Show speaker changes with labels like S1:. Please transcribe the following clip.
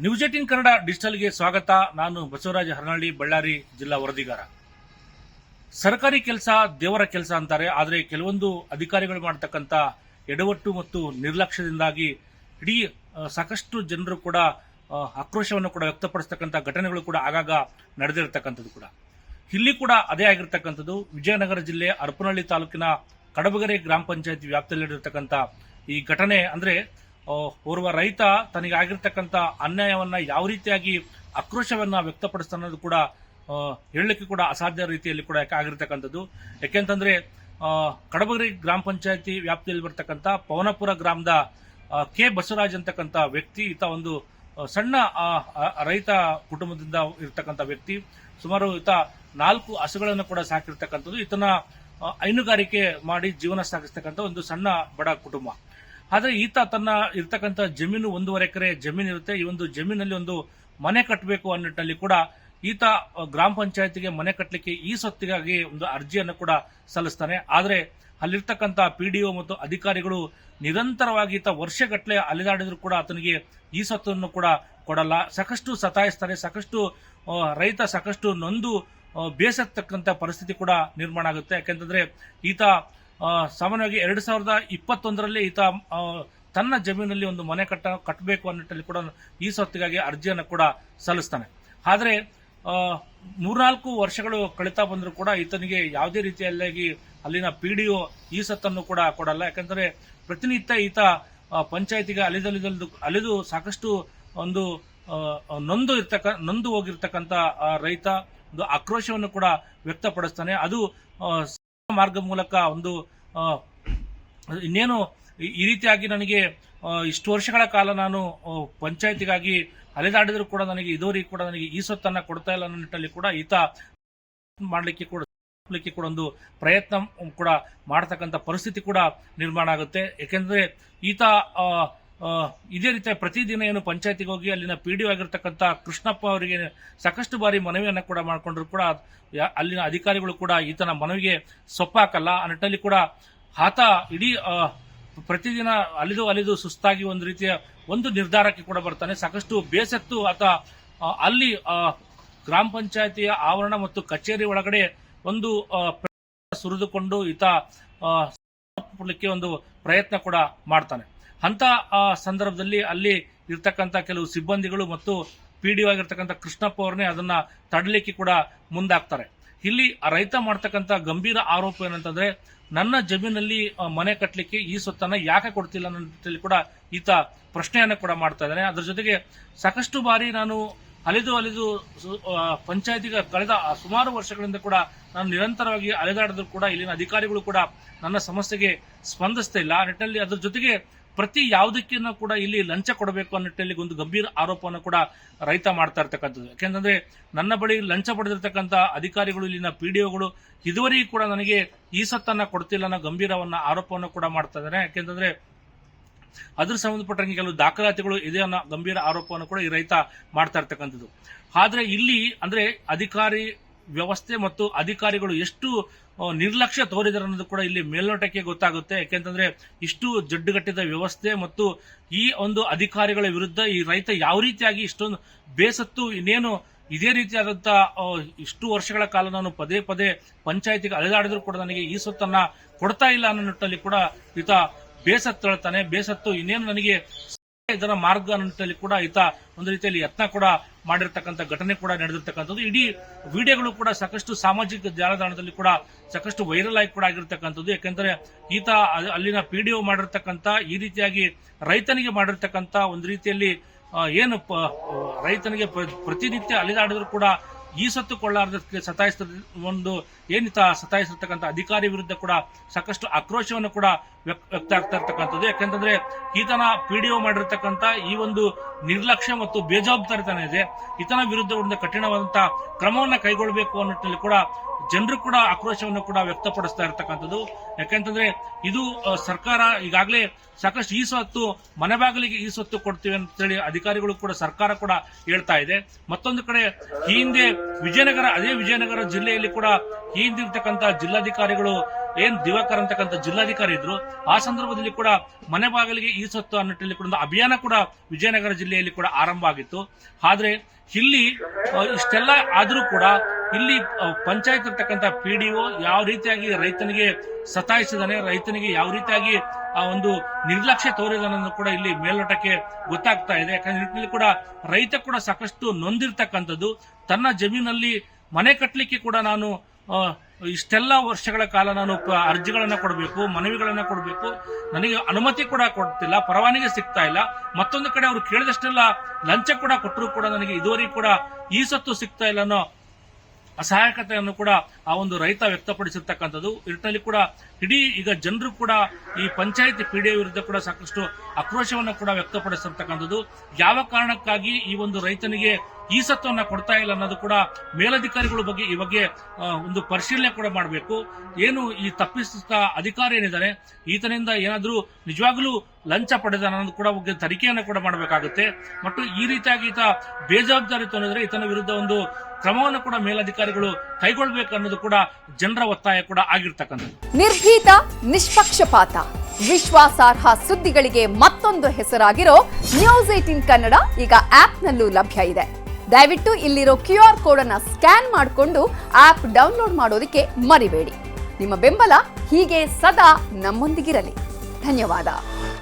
S1: News 18 Kannada ಡಿಜಿಟಲ್ಗೆ ಸ್ವಾಗತ. ನಾನು ಬಸವರಾಜ ಹರನಹಳ್ಳಿ, ಬಳ್ಳಾರಿ ಜಿಲ್ಲಾ ವರದಿಗಾರ. ಸರ್ಕಾರಿ ಕೆಲಸ ದೇವರ ಕೆಲಸ ಅಂತಾರೆ. ಆದರೆ ಕೆಲವೊಂದು ಅಧಿಕಾರಿಗಳು ಮಾಡತಕ್ಕಂಥ ಎಡವಟ್ಟು ಮತ್ತು ನಿರ್ಲಕ್ಷ್ಯದಿಂದಾಗಿ ಇಡೀ ಸಾಕಷ್ಟು ಜನರು ಕೂಡ ಆಕ್ರೋಶವನ್ನು ಕೂಡ ವ್ಯಕ್ತಪಡಿಸತಕ್ಕಂಥ ಘಟನೆಗಳು ಕೂಡ ಆಗಾಗ ನಡೆದಿರತಕ್ಕಂಥದ್ದು ಕೂಡ. ಇಲ್ಲಿ ಕೂಡ ಅದೇ ಆಗಿರ್ತಕ್ಕಂಥದ್ದು. ವಿಜಯನಗರ ಜಿಲ್ಲೆ ಹರಪನಹಳ್ಳಿ ತಾಲೂಕಿನ ಕಡಬಗೆರೆ ಗ್ರಾಮ ಪಂಚಾಯತಿ ವ್ಯಾಪ್ತಿಯಲ್ಲಿರತಕ್ಕಂಥ ಈ ಘಟನೆ. ಅಂದ್ರೆ ಓರ್ವ ರೈತ ತನಗಾಗಿರ್ತಕ್ಕಂಥ ಅನ್ಯಾಯವನ್ನ ಯಾವ ರೀತಿಯಾಗಿ ಆಕ್ರೋಶವನ್ನ ವ್ಯಕ್ತಪಡಿಸ್ತಾನೆ ಅನ್ನೋದು ಕೂಡ ಹೇಳಲಿಕ್ಕೆ ಕೂಡ ಅಸಾಧ್ಯ ರೀತಿಯಲ್ಲಿ ಕೂಡ ಆಗಿರ್ತಕ್ಕಂಥದ್ದು. ಯಾಕೆಂತಂದ್ರೆ ಕಡಬಗೆರೆ ಗ್ರಾಮ ಪಂಚಾಯತಿ ವ್ಯಾಪ್ತಿಯಲ್ಲಿ ಬರ್ತಕ್ಕಂಥ ಪವನಪುರ ಗ್ರಾಮದ ಕೆ ಬಸವರಾಜ್ ಅಂತಕ್ಕಂಥ ವ್ಯಕ್ತಿ. ಈತ ಒಂದು ಸಣ್ಣ ರೈತ ಕುಟುಂಬದಿಂದ ಇರ್ತಕ್ಕಂಥ ವ್ಯಕ್ತಿ. ಸುಮಾರು ಈತ 4 ಹಸುಗಳನ್ನು ಕೂಡ ಸಾಕಿರ್ತಕ್ಕಂಥದ್ದು. ಈತನ ಹೈನುಗಾರಿಕೆ ಮಾಡಿ ಜೀವನ ಸಾಗಿಸ್ತಕ್ಕಂಥ ಒಂದು ಸಣ್ಣ ಬಡ ಕುಟುಂಬ. ಆದ್ರೆ ಈತ ತನ್ನ ಇರ್ತಕ್ಕಂಥ ಜಮೀನು 1.5 ಎಕರೆ ಜಮೀನು ಇರುತ್ತೆ. ಈ ಒಂದು ಜಮೀನಲ್ಲಿ ಒಂದು ಮನೆ ಕಟ್ಟಬೇಕು ಅನ್ನೋ ನಿಟ್ಟಿನಲ್ಲಿ ಕೂಡ ಈತ ಗ್ರಾಮ ಪಂಚಾಯತಿಗೆ ಮನೆ ಕಟ್ಟಲಿಕ್ಕೆ ಈ ಸೊತ್ತಿಗಾಗಿ ಒಂದು ಅರ್ಜಿಯನ್ನು ಕೂಡ ಸಲ್ಲಿಸ್ತಾನೆ. ಆದ್ರೆ ಅಲ್ಲಿರ್ತಕ್ಕಂಥ ಪಿಡಿಒ ಮತ್ತು ಅಧಿಕಾರಿಗಳು ನಿರಂತರವಾಗಿ ಈತ ವರ್ಷಗಟ್ಟಲೆ ಅಲೆದಾಡಿದ್ರು ಕೂಡ ಆತನಿಗೆ ಈ ಸೊತ್ತನ್ನು ಕೂಡ ಕೊಡಲ್ಲ. ಸಾಕಷ್ಟು ಸತಾಯಿಸ್ತಾರೆ. ಸಾಕಷ್ಟು ರೈತ ಸಾಕಷ್ಟು ನೊಂದು ಬೇಸತ್ತಕ್ಕಂಥ ಪರಿಸ್ಥಿತಿ ಕೂಡ ನಿರ್ಮಾಣ ಆಗುತ್ತೆ. ಯಾಕೆಂತಂದ್ರೆ ಈತ ಸಾಮಾನ್ಯವಾಗಿ 2021ರಲ್ಲಿ ಈತ ತನ್ನ ಜಮೀನಲ್ಲಿ ಒಂದು ಮನೆ ಕಟ್ಟಬೇಕು ಅನ್ನೋಲ್ಲಿ ಕೂಡ ಈ ಸೊತ್ತಿಗಾಗಿ ಅರ್ಜಿಯನ್ನು ಕೂಡ ಸಲ್ಲಿಸ್ತಾನೆ. ಆದ್ರೆ 3-4 ವರ್ಷಗಳು ಕಳೀತಾ ಬಂದರೂ ಕೂಡ ಈತನಿಗೆ ಯಾವುದೇ ರೀತಿಯಾಗಿ ಅಲ್ಲಿನ ಪಿಡಿಒ ಈ ಸತ್ತನ್ನು ಕೂಡ ಕೊಡಲ್ಲ. ಯಾಕಂದ್ರೆ ಪ್ರತಿನಿತ್ಯ ಈತ ಪಂಚಾಯತಿಗೆ ಅಲೆದು ಸಾಕಷ್ಟು ಒಂದು ನೊಂದು ಹೋಗಿರ್ತಕ್ಕಂಥ ರೈತ ಒಂದು ಆಕ್ರೋಶವನ್ನು ಕೂಡ ವ್ಯಕ್ತಪಡಿಸ್ತಾನೆ. ಅದು ಮಾರ್ಗ ಮೂಲಕ ಒಂದು ಇನ್ನೇನು ಈ ರೀತಿಯಾಗಿ ನನಗೆ ಇಷ್ಟು ವರ್ಷಗಳ ಕಾಲ ನಾನು ಪಂಚಾಯತಿಗಾಗಿ ಅಲೆದಾಡಿದ್ರು ಕೂಡ ನನಗೆ ಇದುವರೆಗೂ ಕೂಡ ನನಗೆ ಈ ಸೊತ್ತನ್ನ ಕೊಡ್ತಾ ಇಲ್ಲ ಅನ್ನೋ ನಿಟ್ಟಿನಲ್ಲಿ ಕೂಡ ಈತ ಮಾಡಲಿಕ್ಕೆ ಕೂಡ ಒಂದು ಪ್ರಯತ್ನ ಕೂಡ ಮಾಡತಕ್ಕಂಥ ಪರಿಸ್ಥಿತಿ ಕೂಡ ನಿರ್ಮಾಣ ಆಗುತ್ತೆ. ಯಾಕೆಂದ್ರೆ ಈತ ಇದೇ ರೀತಿಯ ಪ್ರತಿದಿನ ಏನು ಪಂಚಾಯತಿಗೆ ಹೋಗಿ ಅಲ್ಲಿನ ಪಿಡಿಒ ಆಗಿರ್ತಕ್ಕಂಥ ಕೃಷ್ಣಪ್ಪ ಅವರಿಗೆ ಸಾಕಷ್ಟು ಬಾರಿ ಮನವಿಯನ್ನ ಕೂಡ ಮಾಡಿಕೊಂಡ್ರು ಕೂಡ ಅಲ್ಲಿನ ಅಧಿಕಾರಿಗಳು ಕೂಡ ಈತನ ಮನವಿಗೆ ಸೊಪ್ಪಾಕಲ್ಲ. ಆ ನಿಟ್ಟಿನಲ್ಲಿ ಕೂಡ ಆತ ಇಡೀ ಪ್ರತಿದಿನ ಅಲಿದು ಸುಸ್ತಾಗಿ ಒಂದು ರೀತಿಯ ಒಂದು ನಿರ್ಧಾರಕ್ಕೆ ಕೂಡ ಬರ್ತಾನೆ. ಸಾಕಷ್ಟು ಬೇಸತ್ತು ಆತ ಅಲ್ಲಿ ಗ್ರಾಮ ಪಂಚಾಯತಿಯ ಆವರಣ ಮತ್ತು ಕಚೇರಿ ಒಳಗಡೆ ಒಂದು ಸುರಿದುಕೊಂಡು ಈತ ಒಂದು ಪ್ರಯತ್ನ ಕೂಡ ಮಾಡ್ತಾನೆ. ಅಂತ ಸಂದರ್ಭದಲ್ಲಿ ಅಲ್ಲಿ ಇರ್ತಕ್ಕಂಥ ಕೆಲವು ಸಿಬ್ಬಂದಿಗಳು ಮತ್ತು ಪಿಡಿಒ ಆಗಿರ್ತಕ್ಕಂಥ ಕೃಷ್ಣಪ್ಪ ಅವ್ರನ್ನೇ ಅದನ್ನ ತಡಲಿಕ್ಕೆ ಕೂಡ ಮುಂದಾಗ್ತಾರೆ. ಇಲ್ಲಿ ರೈತ ಮಾಡ್ತಕ್ಕಂಥ ಗಂಭೀರ ಆರೋಪ ಏನಂತಂದ್ರೆ, ನನ್ನ ಜಮೀನಲ್ಲಿ ಮನೆ ಕಟ್ಟಲಿಕ್ಕೆ ಈ ಸೊತ್ತನ್ನ ಯಾಕೆ ಕೊಡ್ತಿಲ್ಲ ಅನ್ನೋ ಕೂಡ ಈತ ಪ್ರಶ್ನೆಯನ್ನ ಕೂಡ ಮಾಡ್ತಾ ಇದ್ದಾನೆ. ಅದ್ರ ಜೊತೆಗೆ ಸಾಕಷ್ಟು ಬಾರಿ ನಾನು ಅಲೆದು ಪಂಚಾಯತಿಗೆ ಕಳೆದ ಸುಮಾರು ವರ್ಷಗಳಿಂದ ಕೂಡ ನಾನು ನಿರಂತರವಾಗಿ ಅಲೆದಾಡಿದ್ರು ಕೂಡ ಇಲ್ಲಿನ ಅಧಿಕಾರಿಗಳು ಕೂಡ ನನ್ನ ಸಮಸ್ಯೆಗೆ ಸ್ಪಂದಿಸ್ತಾ ಇಲ್ಲ. ಆ ನಿಟ್ಟಿನಲ್ಲಿ ಅದ್ರ ಜೊತೆಗೆ ಪ್ರತಿ ಯಾವುದಕ್ಕಿನ್ನ ಕೂಡ ಇಲ್ಲಿ ಲಂಚ ಕೊಡಬೇಕು ಅನ್ನೋ ನಿಟ್ಟಿನಲ್ಲಿ ಒಂದು ಗಂಭೀರ ಆರೋಪವನ್ನು ಕೂಡ ರೈತ ಮಾಡ್ತಾ ಇರ್ತಕ್ಕಂಥದ್ದು. ಯಾಕೆಂದ್ರೆ ನನ್ನ ಬಳಿ ಲಂಚ ಪಡೆದಿರ್ತಕ್ಕಂಥ ಅಧಿಕಾರಿಗಳು, ಇಲ್ಲಿನ ಪಿಡಿಒಗಳು ಇದುವರೆಗೂ ಕೂಡ ನನಗೆ ಈ ಸೊತ್ತನ್ನ ಕೊಡ್ತಿಲ್ಲ ಅನ್ನೋ ಗಂಭೀರವನ್ನ ಆರೋಪವನ್ನು ಕೂಡ ಮಾಡ್ತಾ ಇದ್ದಾರೆ. ಯಾಕೆಂದ್ರೆ ಅದ್ರ ಸಂಬಂಧಪಟ್ಟಂಗೆ ಕೆಲವು ದಾಖಲಾತಿಗಳು ಇದೆ ಅನ್ನೋ ಗಂಭೀರ ಆರೋಪವನ್ನು ಕೂಡ ಈ ರೈತ ಮಾಡ್ತಾ ಇರ್ತಕ್ಕಂಥದ್ದು. ಆದ್ರೆ ಇಲ್ಲಿ ಅಂದ್ರೆ ಅಧಿಕಾರಿ ವ್ಯವಸ್ಥೆ ಮತ್ತು ಅಧಿಕಾರಿಗಳು ಎಷ್ಟು ನಿರ್ಲಕ್ಷ್ಯ ತೋರಿದ್ದಾರೆ ಅನ್ನೋದು ಕೂಡ ಇಲ್ಲಿ ಮೇಲ್ನೋಟಕ್ಕೆ ಗೊತ್ತಾಗುತ್ತೆ. ಯಾಕೆಂತಂದ್ರೆ ಇಷ್ಟು ಜಡ್ಡುಗಟ್ಟಿದ ವ್ಯವಸ್ಥೆ ಮತ್ತು ಈ ಒಂದು ಅಧಿಕಾರಿಗಳ ವಿರುದ್ಧ ಈ ರೈತ ಯಾವ ರೀತಿಯಾಗಿ ಇಷ್ಟೊಂದು ಬೇಸತ್ತು ಇನ್ನೇನು ಇದೇ ರೀತಿಯಾದಂತ ಇಷ್ಟು ವರ್ಷಗಳ ಕಾಲ ನಾನು ಪದೇ ಪಂಚಾಯತಿಗೆ ಅಲೆದಾಡಿದ್ರು ಕೂಡ ನನಗೆ ಈ ಸೊತ್ತನ್ನ ಕೊಡ್ತಾ ಇಲ್ಲ ಅನ್ನೋ ನಿಟ್ಟಿನಲ್ಲಿ ಕೂಡ ಈತ ಬೇಸತ್ತು ಹೇಳ್ತಾನೆ. ಬೇಸತ್ತು ಇನ್ನೇನು ನನಗೆ ಇದರ ಮಾರ್ಗ ಅನ್ನೋಲ್ಲಿ ಕೂಡ ಈತ ಒಂದು ರೀತಿಯಲ್ಲಿ ಯತ್ನ ಕೂಡ ಮಾಡಿರ್ತಕ್ಕಂಥ ಘಟನೆ ಕೂಡ ನಡೆದಿರ್ತಕ್ಕಂಥದ್ದು. ಇಡೀ ವಿಡಿಯೋಗಳು ಕೂಡ ಸಾಕಷ್ಟು ಸಾಮಾಜಿಕ ಜಾಲತಾಣದಲ್ಲಿ ಕೂಡ ಸಾಕಷ್ಟು ವೈರಲ್ ಆಗಿ ಕೂಡ ಆಗಿರ್ತಕ್ಕಂಥದ್ದು. ಯಾಕೆಂದ್ರೆ ಈತ ಅಲ್ಲಿನ ಪಿಡಿಒ ಮಾಡಿರ್ತಕ್ಕಂಥ ಈ ರೀತಿಯಾಗಿ ರೈತನಿಗೆ ಮಾಡಿರ್ತಕ್ಕಂಥ ಒಂದು ರೀತಿಯಲ್ಲಿ ಏನು ರೈತನಿಗೆ ಪ್ರತಿನಿತ್ಯ ಅಲೆದಾಡಿದ್ರು ಕೂಡ ಈ ಸತ್ತು ಕೊಳ್ಳಾರ್ದಕ್ಕೆ ಸತಾಯಿಸಿರ್ತಕ್ಕಂಥ ಅಧಿಕಾರಿ ವಿರುದ್ಧ ಕೂಡ ಸಾಕಷ್ಟು ಆಕ್ರೋಶವನ್ನು ಕೂಡ ವ್ಯಕ್ತ ಆಗ್ತಾ ಇರ್ತಕ್ಕಂಥದ್ದು. ಯಾಕೆಂತಂದ್ರೆ ಈತನ ಪಿಡಿಒ ಮಾಡಿರ್ತಕ್ಕಂಥ ಈ ಒಂದು ನಿರ್ಲಕ್ಷ್ಯ ಮತ್ತು ಬೇಜವಾಬ್ದಾರಿತನ ಇದೆ. ಈತನ ವಿರುದ್ಧ ಒಂದು ಕಠಿಣವಾದಂತಹ ಕ್ರಮವನ್ನ ಕೈಗೊಳ್ಳಬೇಕು ಅನ್ನೋ ನಿಟ್ಟಿನಲ್ಲಿ ಕೂಡ ಜನರು ಕೂಡ ಆಕ್ರೋಶವನ್ನು ಕೂಡ ವ್ಯಕ್ತಪಡಿಸ್ತಾ ಇರ್ತಕ್ಕಂಥದ್ದು. ಯಾಕೆಂತಂದ್ರೆ ಇದು ಸರ್ಕಾರ ಈಗಾಗಲೇ ಸಾಕಷ್ಟು ಈ ಸೊತ್ತು ಮನೆ ಬಾಗಿಲಿಗೆ ಈ ಸೊತ್ತು ಕೊಡ್ತೀವಿ ಅಂತೇಳಿ ಅಧಿಕಾರಿಗಳು ಕೂಡ ಸರ್ಕಾರ ಕೂಡ ಹೇಳ್ತಾ ಇದೆ. ಮತ್ತೊಂದು ಕಡೆ ಈ ಹಿಂದೆ ಅದೇ ವಿಜಯನಗರ ಜಿಲ್ಲೆಯಲ್ಲಿ ಕೂಡ ಈ ಹಿಂದಿರ್ತಕ್ಕಂಥ ಜಿಲ್ಲಾಧಿಕಾರಿಗಳು ಏನ್ ದಿವಾಕರ್ ಅಂತಕ್ಕಂಥ ಜಿಲ್ಲಾಧಿಕಾರಿ ಇದ್ರು, ಆ ಸಂದರ್ಭದಲ್ಲಿ ಕೂಡ ಮನೆ ಬಾಗಿಲಿಗೆ ಈ ಸೊತ್ತು ಅನ್ನೋ ನಿಟ್ಟಿನಲ್ಲಿ ಕೂಡ ಒಂದು ಅಭಿಯಾನ ಕೂಡ ವಿಜಯನಗರ ಜಿಲ್ಲೆಯಲ್ಲಿ ಕೂಡ ಆರಂಭ ಆಗಿತ್ತು. ಆದ್ರೆ ಇಲ್ಲಿ ಇಷ್ಟೆಲ್ಲ ಆದ್ರೂ ಕೂಡ ಇಲ್ಲಿ ಪಂಚಾಯತ್ ಇರ್ತಕ್ಕಂಥ ಪಿಡಿಒ ಯಾವ ರೀತಿಯಾಗಿ ರೈತನಿಗೆ ಸತಾಯಿಸಿದಾನೆ, ರೈತನಿಗೆ ಯಾವ ರೀತಿಯಾಗಿ ಆ ಒಂದು ನಿರ್ಲಕ್ಷ್ಯ ತೋರಿದಾನನ್ನು ಕೂಡ ಇಲ್ಲಿ ಮೇಲ್ನೋಟಕ್ಕೆ ಗೊತ್ತಾಗ್ತಾ ಇದೆ. ಯಾಕಂದ್ರೆ ನಿಟ್ಟಿನಲ್ಲಿ ಕೂಡ ರೈತ ಕೂಡ ಸಾಕಷ್ಟು ನೊಂದಿರ್ತಕ್ಕಂಥದ್ದು. ತನ್ನ ಜಮೀನಲ್ಲಿ ಮನೆ ಕಟ್ಟಲಿಕ್ಕೆ ಕೂಡ ನಾನು ಇಷ್ಟೆಲ್ಲ ವರ್ಷಗಳ ಕಾಲ ನಾನು ಅರ್ಜಿಗಳನ್ನ ಕೊಡಬೇಕು, ಮನವಿಗಳನ್ನ ಕೊಡಬೇಕು, ನನಗೆ ಅನುಮತಿ ಕೂಡ ಕೊಡ್ತಿಲ್ಲ, ಪರವಾನಗಿ ಸಿಗ್ತಾ ಇಲ್ಲ. ಮತ್ತೊಂದು ಕಡೆ ಅವರು ಕೇಳಿದಷ್ಟೆಲ್ಲ ಲಂಚ ಕೂಡ ಕೊಟ್ಟರು ಕೂಡ ನನಗೆ ಇದುವರೆಗೂ ಕೂಡ ಈ ಸೊತ್ತು ಸಿಗ್ತಾ ಇಲ್ಲ ಅನ್ನೋ ಅಸಹಾಯಕತೆಯನ್ನು ಕೂಡ ಆ ಒಂದು ರೈತ ವ್ಯಕ್ತಪಡಿಸಿರ್ತಕ್ಕಂಥದ್ದು. ನಿಟ್ಟಿನಲ್ಲಿ ಕೂಡ ಇಡೀ ಈಗ ಜನರು ಕೂಡ ಈ ಪಂಚಾಯತ್ ಪಿಡಿಒ ವಿರುದ್ಧ ಕೂಡ ಸಾಕಷ್ಟು ಆಕ್ರೋಶವನ್ನು ಕೂಡ ವ್ಯಕ್ತಪಡಿಸಿರ್ತಕ್ಕಂಥದ್ದು. ಯಾವ ಕಾರಣಕ್ಕಾಗಿ ಈ ಒಂದು ರೈತನಿಗೆ ಈ ಸತ್ತವನ್ನ ಕೊಡ್ತಾ ಇಲ್ಲ ಅನ್ನೋದು ಕೂಡ ಮೇಲಧಿಕಾರಿಗಳ ಬಗ್ಗೆ ಈ ಬಗ್ಗೆ ಒಂದು ಪರಿಶೀಲನೆ ಕೂಡ ಮಾಡಬೇಕು. ಏನು ಈ ತಪ್ಪಿಸಿದ ಅಧಿಕಾರಿ ಏನಿದ್ದಾನೆ, ಈತನಿಂದ ಏನಾದ್ರೂ ನಿಜವಾಗ್ಲೂ ಲಂಚ ಪಡೆದ ಅನ್ನೋದು ಕೂಡ ಬಗ್ಗೆ ತನಿಖೆಯನ್ನು ಕೂಡ ಮಾಡಬೇಕಾಗುತ್ತೆ. ಮತ್ತು ಈ ರೀತಿಯಾಗಿ ಈತ ಬೇಜವಾಬ್ದಾರಿ ತೊಂದರೆ ಈತನ ವಿರುದ್ಧ ಒಂದು ಕ್ರಮವನ್ನು ಕೂಡ ಮೇಲಧಿಕಾರಿಗಳು ಕೈಗೊಳ್ಳಬೇಕು ಅನ್ನೋದು ಕೂಡ ಜನರ ಒತ್ತಾಯ ಕೂಡ ಆಗಿರ್ತಕ್ಕಂಥದ್ದು.
S2: ನಿರ್ಭೀತ, ನಿಷ್ಪಕ್ಷಪಾತ, ವಿಶ್ವಾಸಾರ್ಹ ಸುದ್ದಿಗಳಿಗೆ ಮತ್ತೊಂದು ಹೆಸರಾಗಿರೋ ನ್ಯೂಸ್ 18 ಕನ್ನಡ ಈಗ ಆಪ್ನಲ್ಲೂ ಲಭ್ಯ ಇದೆ. ದಯವಿಟ್ಟು ಇಲ್ಲಿರೋ QR ಕೋಡ್ ಅನ್ನ ಸ್ಕ್ಯಾನ್ ಮಾಡಿಕೊಂಡು ಆಪ್ ಡೌನ್ಲೋಡ್ ಮಾಡೋದಕ್ಕೆ ಮರಿಬೇಡಿ. ನಿಮ್ಮ ಬೆಂಬಲ ಹೀಗೆ ಸದಾ ನಮ್ಮೊಂದಿಗಿರಲಿ. ಧನ್ಯವಾದ.